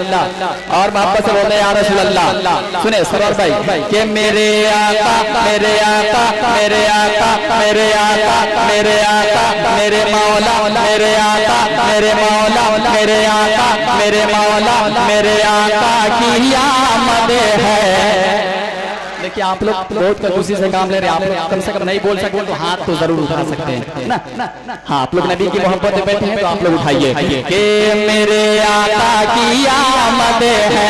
और मोहब्बत से बोलते या रसूल अल्लाह। सुने सरवर भाई कि मेरे आका मेरे आका मेरे आका मेरे आका मेरे आका मेरे मौला मेरे आका मेरे मौला मेरे आका मेरे मौला मेरे आका की आमद है। देखिए आप लोग बहुत कंजूसी से काम ले रहे हैं, आप लोग कम से कम नहीं बोल सकते तो हाथ तो जरूर उठा सकते हैं ना। हाँ आप लोग नबी की मोहब्बत में बैठे हैं तो आप लोग उठाइए कि मेरे आका की आमद है।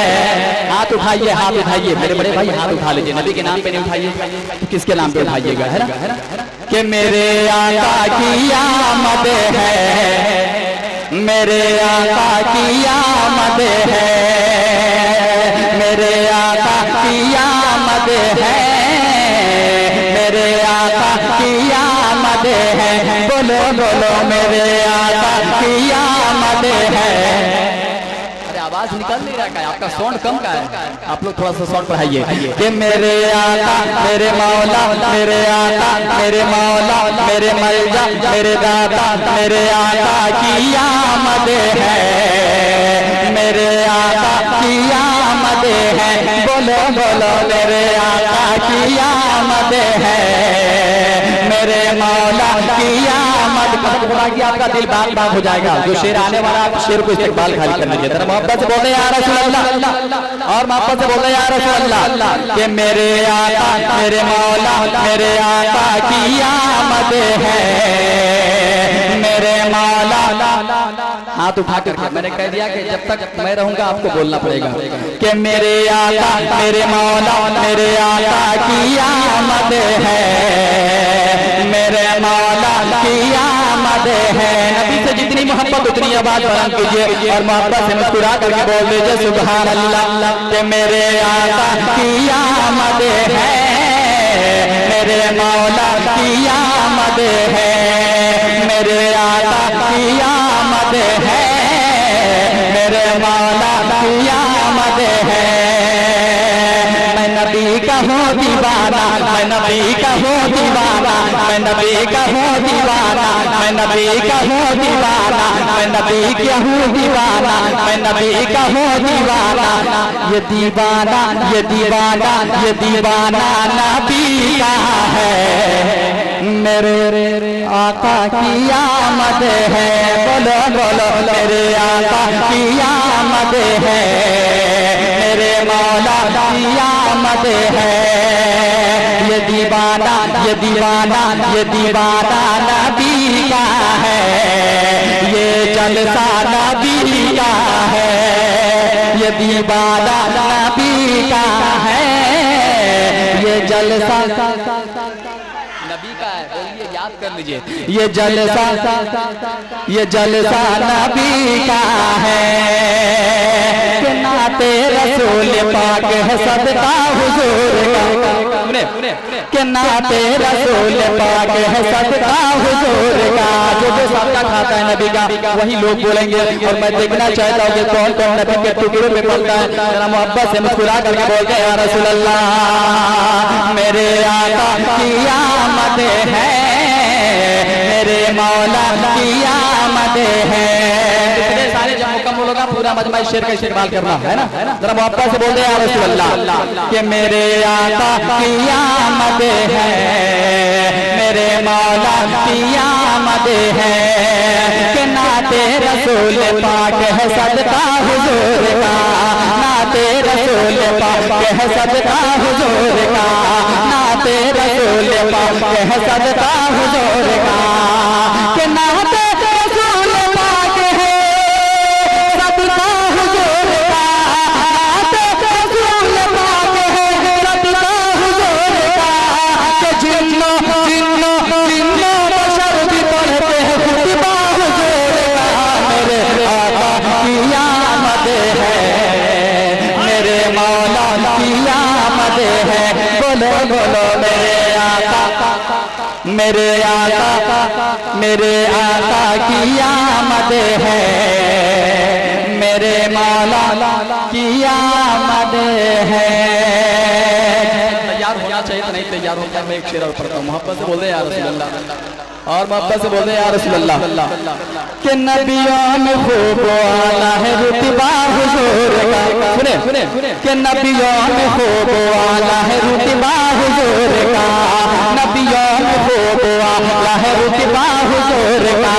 हाथ उठाइए हाथ उठाइए मेरे बड़े भाई, हाथ उठा लीजिए। नबी के नाम पे नहीं उठाइए तो किसके नाम पे उठाइएगा, है ना। कि मेरे आका की आमद है, मेरे आका की आमद है, मेरे आका की आमद है, मेरे आका की आमद है। बोलो बोलो मेरे आका की आमद है। अरे आवाज निकल नहीं रहा है, आपका साउंड कम का है, आप लोग थोड़ा सा साउंड बढ़ाइए। कि मेरे आका मेरे मौला मेरे आका मेरे मौला मेरे मलजा मेरे दाता मेरे आका की आमद है, मेरे आका की आमद है। बोलो बोलो मेरे आका की आमद है, मेरे मौला की आमद। कि आपका दिल बाग बाग हो जाएगा। जो शेर आने वाला आप शेर को इस्तेमाल खाली कर लीजिए। जरा मोहब्बत से बोले या रसूल अल्लाह, और मोहब्बत से बोले या रसूल अल्लाह। कि मेरे आका मेरे मौला मेरे आका की आमद है, मेरे मौला। हाथ उठा कर मैंने कह दिया कि जब तक मैं रहूंगा आपको बोलना पड़ेगा कि मेरे आका मेरे मौला मेरे आका की आमद है, मेरे मौला की आमद है। नबी से जितनी मोहब्बत उतनी आवाज बुलंद कीजिए और मोहब्बत से मुस्कुरा करके बोल दीजिए सुभान अल्लाह। कि मेरे आका की आमद है, मेरे मौला की आमद है, मेरे आका की आमद है, मेरे मौला की आमद है। मैं नबी का हूँ दीवाना, मैं नबी का हूँ दीवाना, मैं नबी का हूँ दीवाना, मैं नबी का हूँ दीवाना, मैं नबी का हूँ दीवाना, मैं नबी का हूँ दीवाना। ये दीवाना ये दीवाना ये दीवाना नबी का है, मेरे आका की आमद है। बोलो बोलो मेरे आका की आमद है, मेरे मौला की आमद है। ये दीवाना ये दीवाना ये दीवाना नबी का है, ये जलसा नबी का है, ये दीवाना नबी का है, ये जलसा नबी का है। बोलिए याद कर लीजिए। ये जलसा नबी का है, कि नाते रसूल पाक है सदका हुजूर का, कि नाते रसूल पाक है सदका हुजूर का। जो सदका खाता है नबी का वही लोग बोलेंगे। और मैं देखना चाहता हूँ कि कौन कौन नबी के टुकड़े पे पड़ता है। जरा मोहब्बत से मुस्कुरा करके बोलते हैं या रसूल अल्लाह। मेरे आका की आमद है, मेरे मौला की आमद है। इतने सारे जब मुकम्मल होगा पूरा मजमा शेर का इस्तेमाल करना है ना। जरा मोहब्बत से बोलते हैं या रसूल अल्लाह। कि मेरे आका की आमद है, मेरे मौला की आमद है, कि नाते रसूल पाक है सदका हुजूर का, नाते रसूल पाक है सदका हुजूर का, नाते रसूल पाक है सदका हुजूर का। कि नाते रसूल पाक है सदका हुजूर का, नाते रसूल पाक है सदका हुजूर का। कि जिन्नो जिन्नो जिन्नो बशर भी पढ़ते हैं खुतबा हुजूर का। मेरे आका की आमद है, मेरे मौला की आमद है। बोलो बोलो मेरे आका मेरे आका मेरे आका की आमद है, मेरे मौला की आमद है। तैयार होना चाहिए तो नहीं तैयार होता। मैं एक शेर और पढ़ता हूँ। मोहब्बत से बोल दे या रसूल अल्लाह, और मोहब्बत से बोल दे या रसूल अल्लाह। कि नबियों में खूब आला है रुतबा हुजूर सुने कि नबियों में खूब वाला है रुतबा हुजूर का, नबियों में खूब वाला है रुतबा हुजूर का,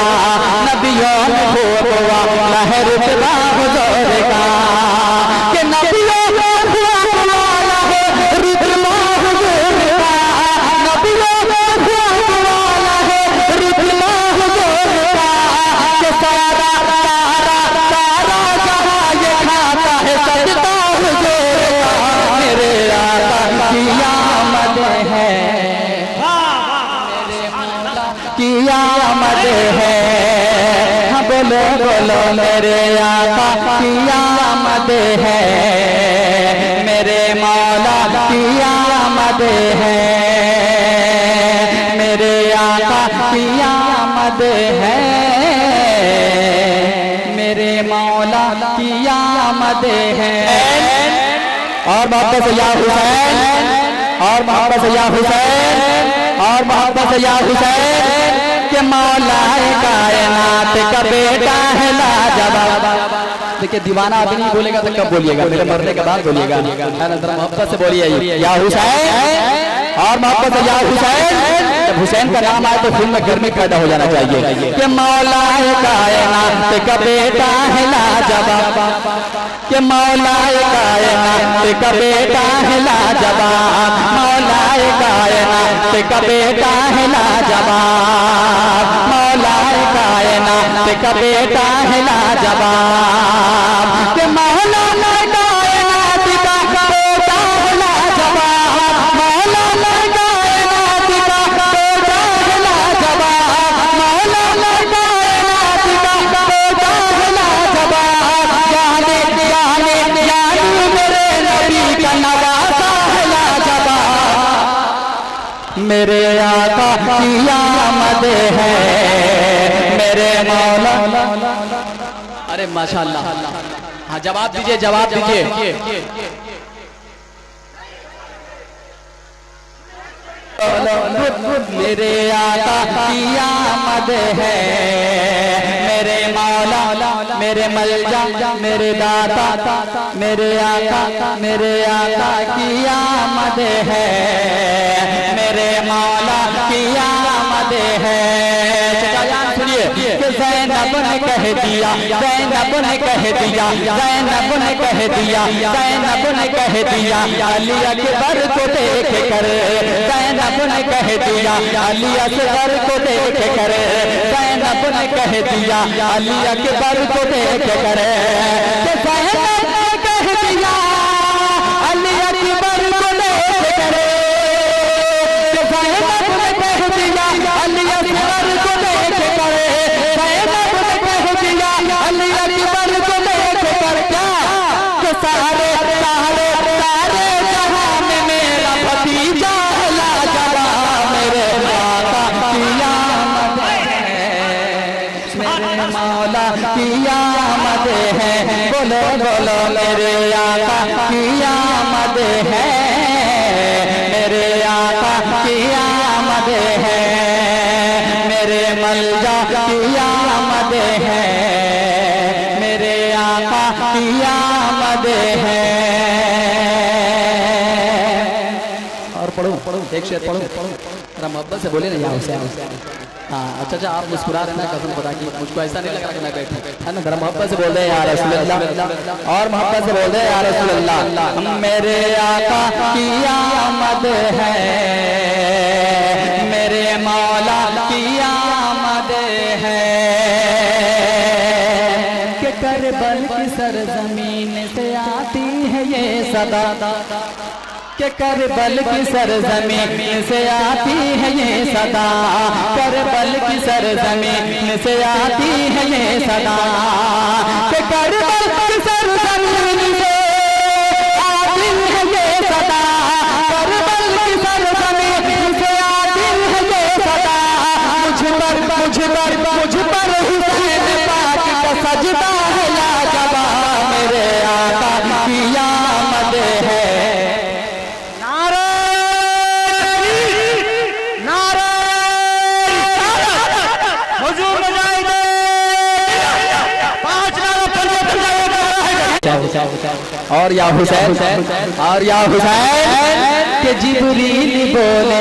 नबियों में खूब वाला है रुतबा हुजूर का, कि नबियों में खूब वाला है रुतबा हुजूर का, नबियों में खूब वाला है रुतबा हुजूर का, कि सारा सारा सारा जहां ये खाता है सजदा हुजूर का, मेरे आका की आमद है, की आमद है, हाँ बोलो बोलो मेरे आका की आमद है, मेरे मौला की आमद है, मेरे आका की आमद है, मेरे मौला की आमद है। और मोहब्बत से या हुसैन, और मोहब्बत से या हुसैन, और मोहब्बत से या हुसैन, के मौला कायनात का बेटा है लाजवाब। देखिए दीवाना अभी नहीं बोलेगा तो कब बोलिएगा, मेरे मरने के बाद बोलिएगा। मोहब्बत से बोलिए या हुसैन, और मोहब्बत से या हुसैन। जब हुसैन का नाम आए तो खून में गर्मी पैदा हो जाना चाहिए कि मौला कायनात का बेटा है लाजवाब, कि मौला कायनात का बेटा है लाजवाब, मौला कायनात का बेटा है लाजवाब, मौला कायनात का बेटा है लाजवाब, कि मौला कायनात का बेटा है लाजवाब, मौला कायनात का बेटा है लाजवाब, मौला कायनात का बेटा है लाजवाब, जाने जाने जाने मेरे नबी का नवासा है लाजवाब, मेरे आका की आमद है, मेरे मौला। अरे माशाअल्लाह, हाँ जवाब दीजिए, जवाब दीजिए। मेरे आका की आमद है, मेरे मौला, मेरे मलजा, मेरे दाता, मेरे आका की आमद है, मेरे मौला की आमद है। सुनिए कि ज़ैनब ने कह दिया, ज़ैनब ने कह दिया, ज़ैनब ने कह दिया, ज़ैनब ने कह दिया अली अकबर को देख कर, ज़ैनब ने कह दिया अली अकबर को देख कर, ज़ैनब ने कह दिया अली अकबर को देख कर, ज़ैनब ने कह दिया अली अकबर को देख कर, ज़ैनब ने कह दिया अली अकबर को देख कर, ज़ैनब ने कह दिया अली अकबर को देख कर, क्या कि सारे सारे सारे जहां में मेरा भतीजा लाजवाब, मेरे आका की आमद है, मेरे मौला की आमद है, बोलो बोलो मेरे आका की आमद है, मेरे आका की आमद है, मेरे मलजा की आमद है, मेरे आका की आमद है। और पढ़ो एक शेर पढ़ो, जरा मोहब्बत से बोले ना यहाँ से। हाँ अच्छा आप मुस्कुरा रहे ना, कसम खुदा की मुझको ऐसा नहीं लग रहा कि मैं बैठा है ना। जरा मोहब्बत से बोल दे या रसूल अल्लाह, और मोहब्बत से बोल दे या रसूल अल्लाह। मेरे आका की आमद है, मेरे मौला की आमद है, कि करबल की सरजमीन से आती है ये सदा, कि करबल की सरजमीन से आती है ये सदा, करबल की सरजमीन से आती है ये सदा, कि करबल की सरजमीन से आती है ये सदा, करबल की सरजमीन से आती है ये सदा, मुझ पर हुसैन पाक का सजदा है लाजवाब, मेरे आका की आमद है। और या हुसैन, और या हुसैन के जिब्रील बोले,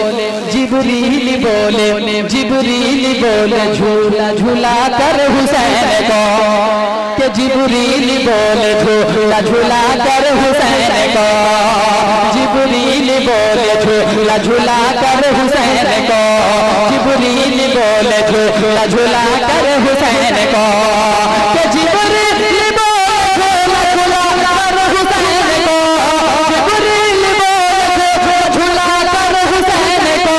जिब्रील बोले, जिब्रील बोले झूला झूला कर हुसैन को, के जिब्रील बोले झूला झूला कर हुसैन को, जिब्रील बोले झूला झूला कर हुसैन को, जिब्रील बोले झूला झूला कर हुसैन को, के जिब्रील बोले झूला झूला कर हुसैन को, जिब्रील बोले झूला कर हुसैन को,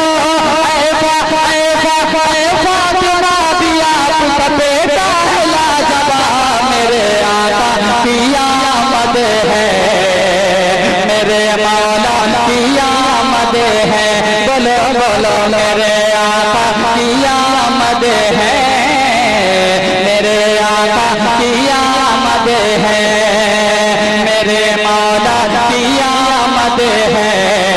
फातिमा दिया पुत्र बेटा है लाजवाब, मेरे आका की आमद है, मेरे मौला की आमद है, बोलो बोलो मेरे आका की आमद है, मेरे आका की आमद है, मेरे मौला की आमद है।